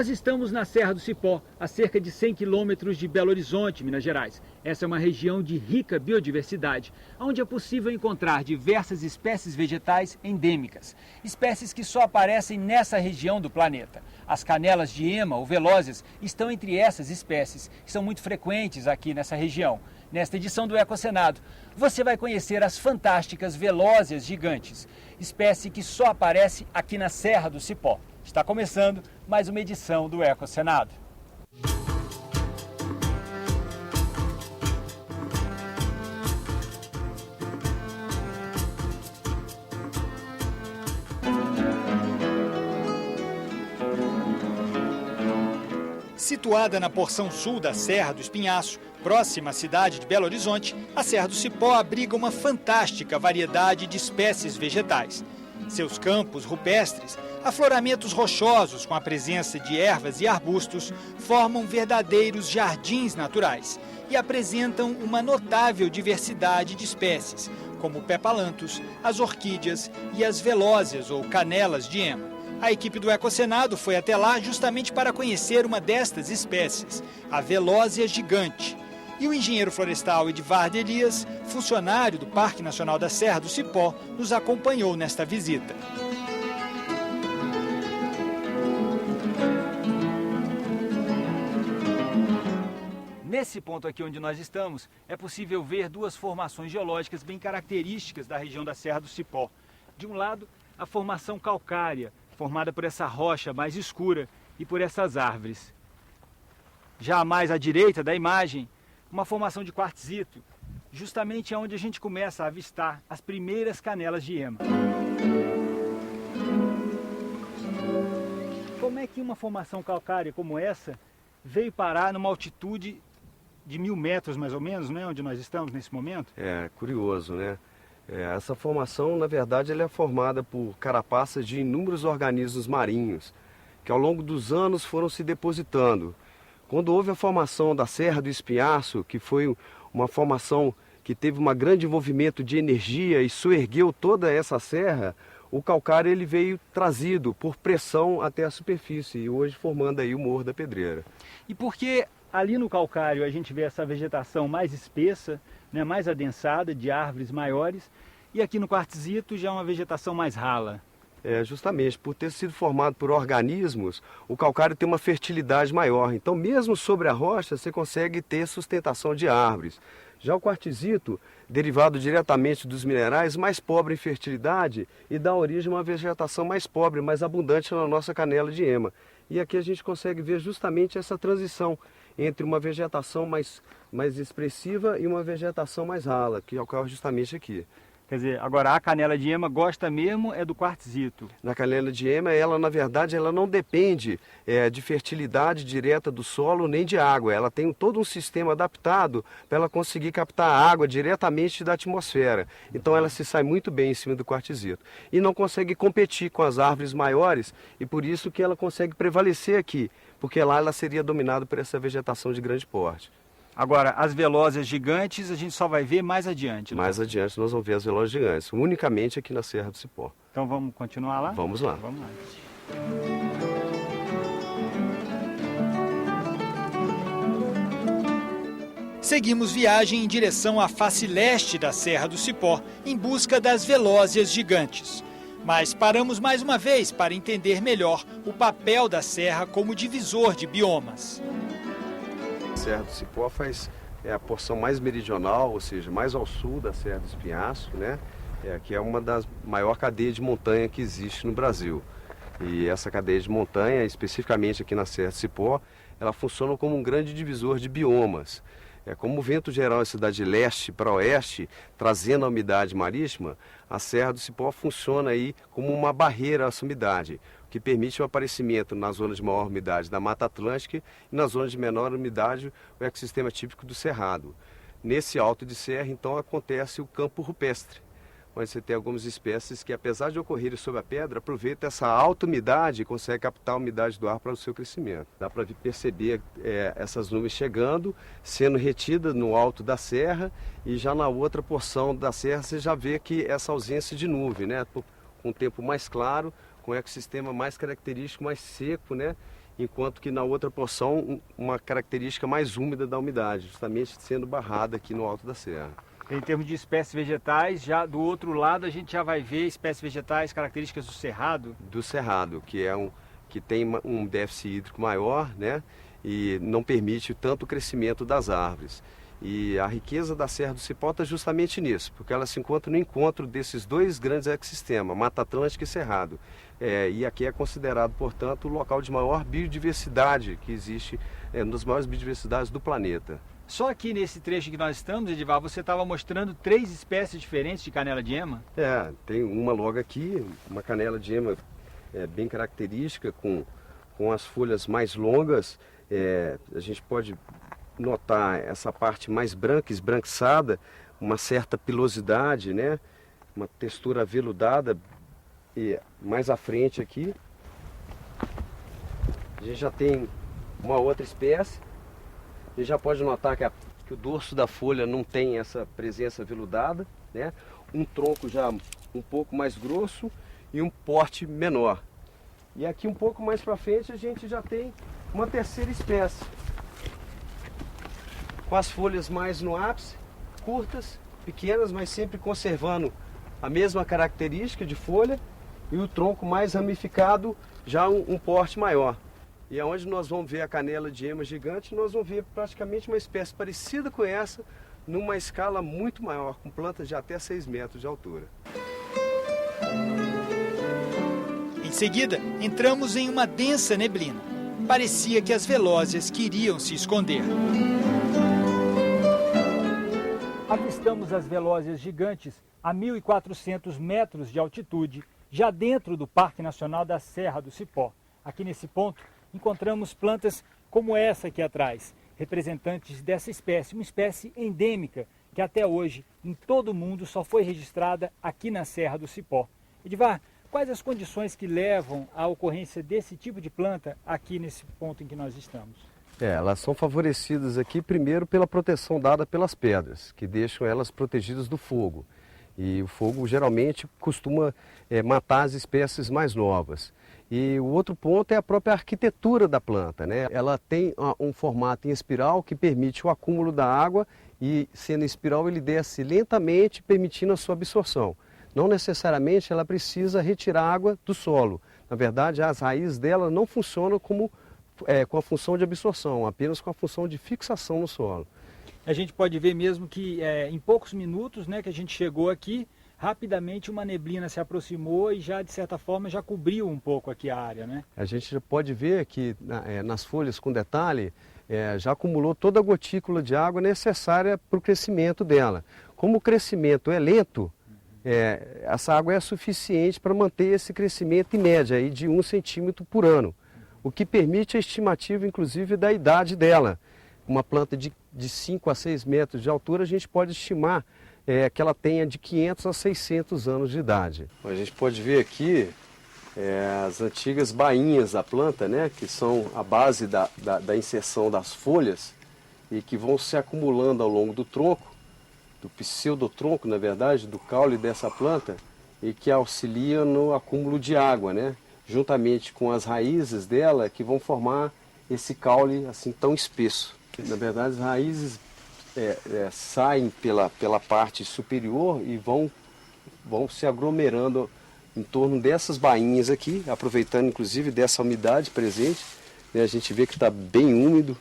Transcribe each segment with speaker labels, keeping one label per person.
Speaker 1: Nós estamos na Serra do Cipó, a cerca de 100 quilômetros de Belo Horizonte, Minas Gerais. Essa é uma região de rica biodiversidade, onde é possível encontrar diversas espécies vegetais endêmicas. Espécies que só aparecem nessa região do planeta. As canelas de ema, ou velózias, estão entre essas espécies, que são muito frequentes aqui nessa região. Nesta edição do Ecocenado, você vai conhecer as fantásticas velózias gigantes, espécie que só aparece aqui na Serra do Cipó. Está começando mais uma edição do Ecocenado. Situada na porção sul da Serra do Espinhaço, próxima à cidade de Belo Horizonte, a Serra do Cipó abriga uma fantástica variedade de espécies vegetais. Seus campos rupestres, afloramentos rochosos com a presença de ervas e arbustos, formam verdadeiros jardins naturais e apresentam uma notável diversidade de espécies, como o pepalanthus, as orquídeas e as velózias ou canelas de ema. A equipe do Ecocenado foi até lá justamente para conhecer uma destas espécies, a velózia gigante. E o engenheiro florestal Edvardo Elias, funcionário do Parque Nacional da Serra do Cipó, nos acompanhou nesta visita. Nesse ponto aqui onde nós estamos, é possível ver duas formações geológicas bem características da região da Serra do Cipó. De um lado, a formação calcária, formada por essa rocha mais escura e por essas árvores. Já mais à direita da imagem, uma formação de quartzito, justamente onde a gente começa a avistar as primeiras canelas de ema. Como é que uma formação calcária como essa veio parar numa altitude de 1000 metros mais ou menos, né, onde nós estamos nesse momento?
Speaker 2: É curioso, né? Essa formação, na verdade, ela é formada por carapaças de inúmeros organismos marinhos, que ao longo dos anos foram se depositando. Quando houve a formação da Serra do Espinhaço, que foi uma formação que teve um grande envolvimento de energia e soergueu toda essa serra, o calcário ele veio trazido por pressão até a superfície e hoje formando aí o Morro da Pedreira.
Speaker 1: E por que ali no calcário a gente vê essa vegetação mais espessa, né, mais adensada, de árvores maiores, e aqui no quartzito já é uma vegetação mais rala?
Speaker 2: Justamente, por ter sido formado por organismos, o calcário tem uma fertilidade maior. Então, mesmo sobre a rocha, você consegue ter sustentação de árvores. Já o quartzito, derivado diretamente dos minerais, mais pobre em fertilidade e dá origem a uma vegetação mais pobre, mais abundante na nossa canela de ema. E aqui a gente consegue ver justamente essa transição entre uma vegetação mais expressiva e uma vegetação mais rala, que ocorre justamente aqui.
Speaker 1: Quer dizer, agora a canela de ema gosta mesmo é do quartzito.
Speaker 2: Na canela de ema, ela na verdade ela não depende de fertilidade direta do solo nem de água. Ela tem todo um sistema adaptado para ela conseguir captar a água diretamente da atmosfera. Então ela se sai muito bem em cima do quartzito. E não consegue competir com as árvores maiores e por isso que ela consegue prevalecer aqui, porque lá ela seria dominada por essa vegetação de grande porte.
Speaker 1: Agora, as velózias gigantes a gente só vai ver mais adiante.
Speaker 2: Mais adiante nós vamos ver as velózias gigantes, unicamente aqui na Serra do Cipó.
Speaker 1: Então vamos continuar lá?
Speaker 2: Vamos lá.
Speaker 1: Vamos lá. Seguimos viagem em direção à face leste da Serra do Cipó, em busca das velózias gigantes. Mas paramos mais uma vez para entender melhor o papel da serra como divisor de biomas.
Speaker 2: A Serra do Cipó é a porção mais meridional, ou seja, mais ao sul da Serra do Espinhaço, né? Que é uma das maiores cadeias de montanha que existe no Brasil. E essa cadeia de montanha, especificamente aqui na Serra do Cipó, ela funciona como um grande divisor de biomas. Como o vento geral da de leste para oeste, trazendo a umidade marítima, a Serra do Cipó funciona aí como uma barreira a essa umidade, que permite o aparecimento na zona de maior umidade da Mata Atlântica e na zona de menor umidade o ecossistema típico do Cerrado. Nesse alto de serra, então, acontece o campo rupestre, onde você tem algumas espécies que, apesar de ocorrerem sob a pedra, aproveitam essa alta umidade e conseguem captar a umidade do ar para o seu crescimento. Dá para perceber essas nuvens chegando, sendo retidas no alto da serra, e já na outra porção da serra você já vê que essa ausência de nuvem, né? Com um tempo mais claro, com um ecossistema mais característico, mais seco, né? enquanto que na outra porção uma característica mais úmida da umidade, justamente sendo barrada aqui no alto da serra.
Speaker 1: Em termos de espécies vegetais, já do outro lado a gente já vai ver espécies vegetais características do cerrado.
Speaker 2: Do cerrado, que tem um déficit hídrico maior, né? E não permite tanto o crescimento das árvores. E a riqueza da Serra do Cipó está justamente nisso, porque ela se encontra no encontro desses dois grandes ecossistemas, Mata Atlântica e Cerrado. E aqui é considerado, portanto, o local de maior biodiversidade que existe, uma das maiores biodiversidades do planeta.
Speaker 1: Só aqui nesse trecho que nós estamos, Edivar, você estava mostrando 3 espécies diferentes de canela de ema?
Speaker 2: Tem uma logo aqui, uma canela de ema bem característica, com as folhas mais longas. A gente pode notar essa parte mais branca, esbranquiçada, uma certa pilosidade, né? Uma textura aveludada. E mais à frente aqui, a gente já tem uma outra espécie. A gente já pode notar que o dorso da folha não tem essa presença aveludada, né? Um tronco já um pouco mais grosso e um porte menor. E aqui um pouco mais para frente a gente já tem uma terceira espécie, com as folhas mais no ápice, curtas, pequenas, mas sempre conservando a mesma característica de folha, e o tronco mais ramificado, já um porte maior. E aonde nós vamos ver a canela de ema gigante, nós vamos ver praticamente uma espécie parecida com essa, numa escala muito maior, com plantas de até 6 metros de altura.
Speaker 1: Em seguida, entramos em uma densa neblina. Parecia que as velózias queriam se esconder. Avistamos as velózias gigantes a 1.400 metros de altitude, já dentro do Parque Nacional da Serra do Cipó. Aqui nesse ponto, encontramos plantas como essa aqui atrás, representantes dessa espécie, uma espécie endêmica que até hoje, em todo o mundo, só foi registrada aqui na Serra do Cipó. Edivar, quais as condições que levam à ocorrência desse tipo de planta aqui nesse ponto em que nós estamos?
Speaker 2: Elas são favorecidas aqui primeiro pela proteção dada pelas pedras, que deixam elas protegidas do fogo. E o fogo geralmente costuma matar as espécies mais novas. E o outro ponto é a própria arquitetura da planta, né? Ela tem um formato em espiral que permite o acúmulo da água e, sendo em espiral, ele desce lentamente, permitindo a sua absorção. Não necessariamente ela precisa retirar água do solo. Na verdade, as raízes dela não funcionam com a função de absorção, apenas com a função de fixação no solo.
Speaker 1: A gente pode ver mesmo que em poucos minutos, né, que a gente chegou aqui, rapidamente uma neblina se aproximou e já, de certa forma, já cobriu um pouco aqui a área, né?
Speaker 2: A gente já pode ver que nas folhas com detalhe, já acumulou toda a gotícula de água necessária para o crescimento dela. Como o crescimento é lento, essa água é suficiente para manter esse crescimento em média aí de 1 centímetro por ano, o que permite a estimativa, inclusive, da idade dela. Uma planta de 5 a 6 metros de altura, a gente pode estimar que ela tenha de 500 a 600 anos de idade. A gente pode ver aqui as antigas bainhas da planta, né, que são a base da inserção das folhas e que vão se acumulando ao longo do tronco, do pseudotronco, na verdade, do caule dessa planta, e que auxiliam no acúmulo de água, né, juntamente com as raízes dela, que vão formar esse caule assim tão espesso. Na verdade, as raízes saem pela parte superior e vão se aglomerando em torno dessas bainhas aqui, aproveitando inclusive dessa umidade presente, né? A gente vê que está bem úmido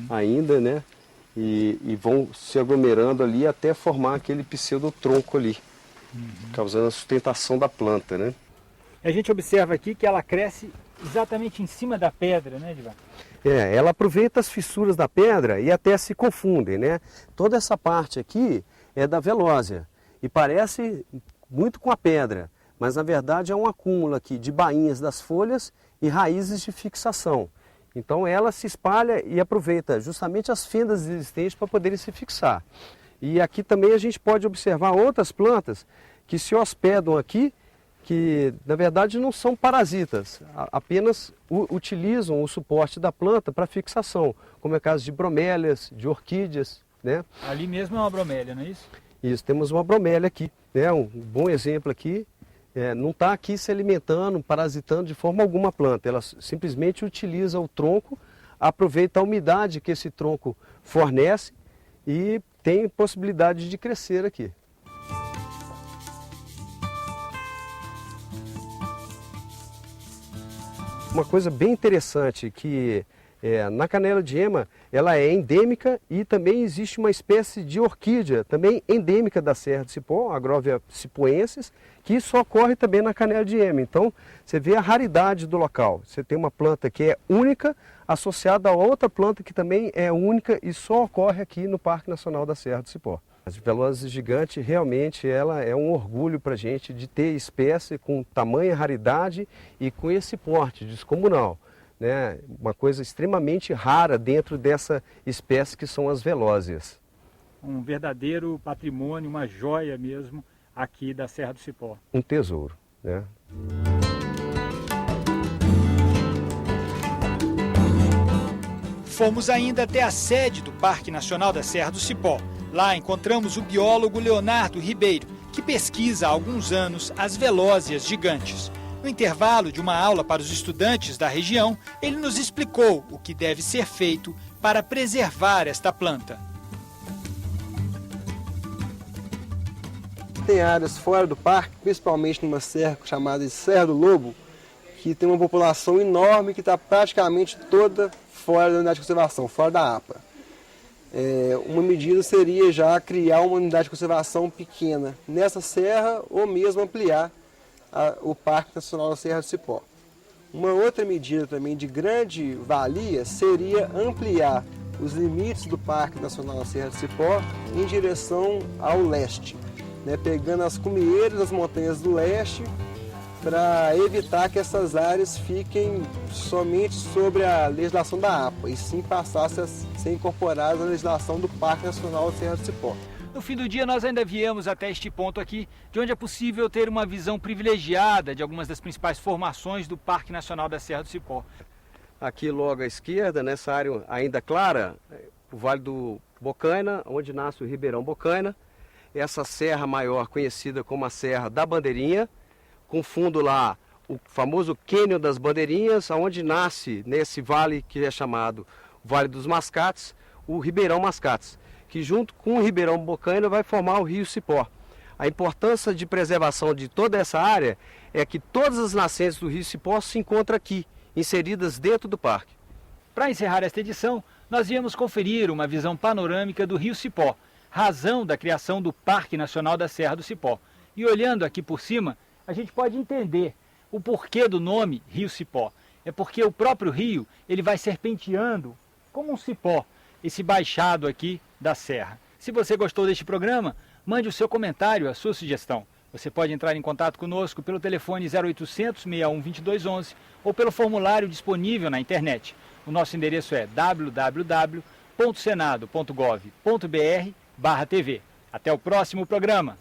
Speaker 2: ainda, né? E vão se aglomerando ali até formar aquele pseudotronco ali, causando a sustentação da planta, né?
Speaker 1: A gente observa aqui que ela cresce exatamente em cima da pedra, né, Edivar?
Speaker 2: Ela aproveita as fissuras da pedra e até se confundem, né? Toda essa parte aqui é da velózia e parece muito com a pedra, mas na verdade é um acúmulo aqui de bainhas das folhas e raízes de fixação. Então ela se espalha e aproveita justamente as fendas existentes para poderem se fixar. E aqui também a gente pode observar outras plantas que se hospedam aqui, que na verdade não são parasitas, apenas utilizam o suporte da planta para fixação, como é o caso de bromélias, de orquídeas, né?
Speaker 1: Ali mesmo é uma bromélia, não é isso?
Speaker 2: Isso, temos uma bromélia aqui, né? Um bom exemplo aqui não está aqui se alimentando, parasitando de forma alguma a planta. Ela simplesmente utiliza o tronco, aproveita a umidade que esse tronco fornece e tem possibilidade de crescer aqui. Uma coisa bem interessante que na canela de ema, ela é endêmica e também existe uma espécie de orquídea, também endêmica da Serra do Cipó, Agrovia cipoensis, que só ocorre também na canela de ema. Então, você vê a raridade do local. Você tem uma planta que é única, associada a outra planta que também é única e só ocorre aqui no Parque Nacional da Serra do Cipó. A velozes gigante, realmente, ela é um orgulho para a gente de ter espécie com tamanha raridade e com esse porte descomunal. Né? Uma coisa extremamente rara dentro dessa espécie que são as velózias.
Speaker 1: Um verdadeiro patrimônio, uma joia mesmo aqui da Serra do Cipó.
Speaker 2: Um tesouro, né?
Speaker 1: Fomos ainda até a sede do Parque Nacional da Serra do Cipó. Lá encontramos o biólogo Leonardo Ribeiro, que pesquisa há alguns anos as velózias gigantes. No intervalo de uma aula para os estudantes da região, ele nos explicou o que deve ser feito para preservar esta planta.
Speaker 3: Tem áreas fora do parque, principalmente numa serra chamada de Serra do Lobo, que tem uma população enorme que está praticamente toda fora da unidade de conservação, fora da APA. Uma medida seria já criar uma unidade de conservação pequena nessa serra ou mesmo ampliar o Parque Nacional da Serra do Cipó. Uma outra medida também de grande valia seria ampliar os limites do Parque Nacional da Serra do Cipó em direção ao leste, né, pegando as cumeeiras das montanhas do leste para evitar que essas áreas fiquem somente sobre a legislação da APA e sim passassem a ser incorporadas à legislação do Parque Nacional da Serra do Cipó.
Speaker 1: No fim do dia, nós ainda viemos até este ponto aqui, de onde é possível ter uma visão privilegiada de algumas das principais formações do Parque Nacional da Serra do Cipó.
Speaker 2: Aqui logo à esquerda, nessa área ainda clara, o Vale do Bocaina, onde nasce o Ribeirão Bocaina. Essa serra maior, conhecida como a Serra da Bandeirinha, com fundo lá o famoso Cânion das Bandeirinhas, onde nasce, nesse vale que é chamado Vale dos Mascates, o Ribeirão Mascates, que junto com o Ribeirão Bocaina vai formar o Rio Cipó. A importância de preservação de toda essa área é que todas as nascentes do Rio Cipó se encontram aqui, inseridas dentro do parque.
Speaker 1: Para encerrar esta edição, nós viemos conferir uma visão panorâmica do Rio Cipó, razão da criação do Parque Nacional da Serra do Cipó. E olhando aqui por cima, a gente pode entender o porquê do nome Rio Cipó. É porque o próprio rio ele vai serpenteando como um cipó, esse baixado aqui da serra. Se você gostou deste programa, mande o seu comentário, a sua sugestão. Você pode entrar em contato conosco pelo telefone 0800 61 2211 ou pelo formulário disponível na internet. O nosso endereço é www.senado.gov.br/tv. Até o próximo programa!